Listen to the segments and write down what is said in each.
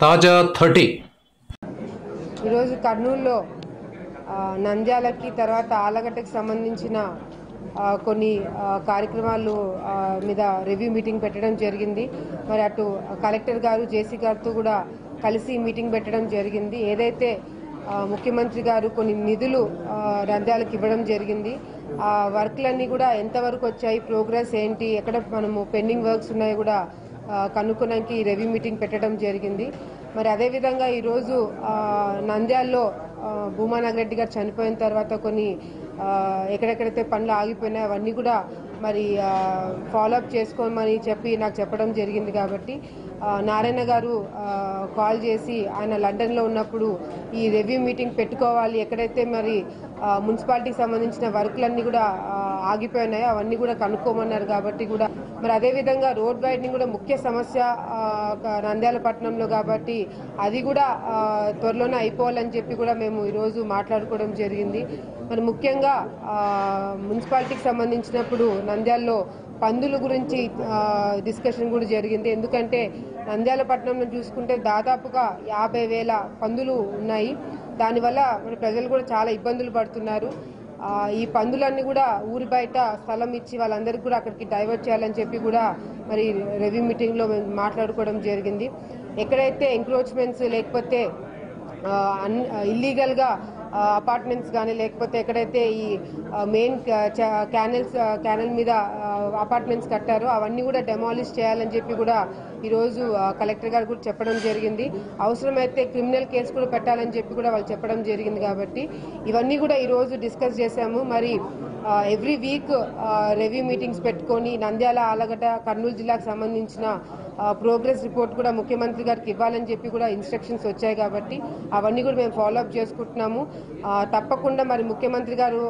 తాజా 30 ఈరోజు కర్నూలులో నంద్యాలకి తర్వాత ఆలగడ్డకి సంబంధించిన కొన్ని కార్యక్రమాలు మీద రివ్యూ మీటింగ్ పెట్టడం జరిగింది. మరి అటు కలెక్టర్ గారు జేసీ గారితో కూడా కలిసి మీటింగ్ పెట్టడం జరిగింది. ఏదైతే ముఖ్యమంత్రి గారు కొన్ని నిధులు నంద్యాలకు ఇవ్వడం జరిగింది, ఆ వర్క్లన్నీ కూడా ఎంతవరకు వచ్చాయి, ప్రోగ్రెస్ ఏంటి, ఎక్కడ మనము పెండింగ్ వర్క్స్ ఉన్నాయో కూడా కనుక్కోడానికి రివ్యూ మీటింగ్ పెట్టడం జరిగింది. మరి అదేవిధంగా ఈరోజు నంద్యాలలో భూమా నాగిరెడ్డి గారు చనిపోయిన తర్వాత కొన్ని ఎక్కడెక్కడైతే పనులు ఆగిపోయినాయి అవన్నీ కూడా మరి ఫాలోఅప్ చేసుకోమని చెప్పి నాకు చెప్పడం జరిగింది. కాబట్టి నారాయణ గారు కాల్ చేసి ఆయన లండన్లో ఉన్నప్పుడు ఈ రివ్యూ మీటింగ్ పెట్టుకోవాలి, ఎక్కడైతే మరి మున్సిపాలిటీకి సంబంధించిన వర్క్లన్నీ కూడా ఆగిపోయినాయో అవన్నీ కూడా కనుక్కోమన్నారు. కాబట్టి కూడా మరి అదేవిధంగా రోడ్ వైడనింగ్ కూడా ముఖ్య సమస్య నంద్యాల పట్టణంలో, కాబట్టి అది కూడా త్వరలోనే అయిపోవాలని చెప్పి కూడా మేము ఈరోజు మాట్లాడుకోవడం జరిగింది. మరి ముఖ్యంగా మున్సిపాలిటీకి సంబంధించినప్పుడు నంద్యాలలో పందుల గురించి డిస్కషన్ కూడా జరిగింది. ఎందుకంటే నంద్యాల పట్టణంలో చూసుకుంటే దాదాపుగా 50,000 పందులు ఉన్నాయి. దానివల్ల మన ప్రజలు కూడా చాలా ఇబ్బందులు పడుతున్నారు. ఈ పందులన్నీ కూడా ఊరి బయట స్థలం ఇచ్చి వాళ్ళందరికీ కూడా అక్కడికి డైవర్ట్ చేయాలని చెప్పి కూడా మరి రివ్యూ మీటింగ్లో మేము మాట్లాడుకోవడం జరిగింది. ఎక్కడైతే ఎంక్రోచ్మెంట్స్ లేకపోతే ఇల్లీగల్గా అపార్ట్మెంట్స్ కానీ లేకపోతే ఎక్కడైతే ఈ మెయిన్ క్యానల్ మీద అపార్ట్మెంట్స్ కట్టారో అవన్నీ కూడా డెమాలిష్ చేయాలని చెప్పి కూడా ఈరోజు కలెక్టర్ గారు కూడా చెప్పడం జరిగింది. అవసరమైతే క్రిమినల్ కేసు కూడా పెట్టాలని చెప్పి కూడా వాళ్ళు చెప్పడం జరిగింది. కాబట్టి ఇవన్నీ కూడా ఈరోజు డిస్కస్ చేశాము. మరి ఎవ్రీ వీక్ రివ్యూ మీటింగ్స్ పెట్టుకొని నంద్యాల, ఆలగడ్డ, కర్నూలు జిల్లాకు సంబంధించిన ప్రోగ్రెస్ రిపోర్ట్ కూడా ముఖ్యమంత్రి గారికి ఇవ్వాలని చెప్పి కూడా ఇన్స్ట్రక్షన్స్ వచ్చాయి. కాబట్టి అవన్నీ కూడా మేము ఫాలోఅప్ చేసుకుంటున్నాము. తప్పకుండా మరి ముఖ్యమంత్రి గారు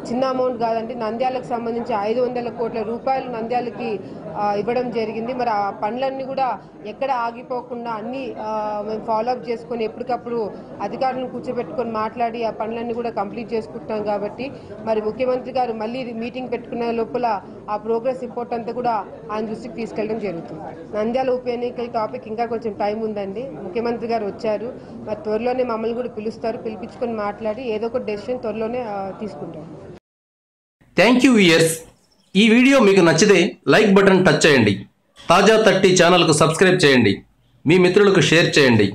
చిన్న అమౌంట్ కాదండి, నంద్యాలకు సంబంధించి 500 కోట్ల రూపాయలు నంద్యాలకి ఇవ్వడం జరిగింది. మరి ఆ పనులన్నీ కూడా ఎక్కడ ఆగిపోకుండా అన్నీ మేము ఫాలోఅప్ చేసుకొని ఎప్పటికప్పుడు అధికారులను కూర్చోబెట్టుకొని మాట్లాడి ఆ పనులన్నీ కూడా కంప్లీట్ చేసుకుంటున్నాం. కాబట్టి మరి ముఖ్యమంత్రి గారు మళ్ళీ మీటింగ్ పెట్టుకునే లోపల ఆ ప్రోగ్రెస్ రిపోర్ట్ అంతా కూడా ఆయన దృష్టికి తీసుకెళ్ళడం జరుగుతుంది. నంద్యాల ఉప ఎన్నికల టాపిక్ ఇంకా కొంచెం టైం ఉందండి. ముఖ్యమంత్రి గారు వచ్చారు, మరి త్వరలోనే మమ్మల్ని కూడా పిలుస్తారు, పిలిపించుకొని మాట్లాడి ఏదో ఒక డెసిషన్ త్వరలోనే తీసుకుంటారు. Thank you viewers. ఈ వీడియో మీకు నచ్చితే లైక్ బటన్ టచ్ చేయండి. తాజా 30 ఛానల్కు సబ్స్క్రైబ్ చేయండి. మీ మిత్రులకు షేర్ చేయండి.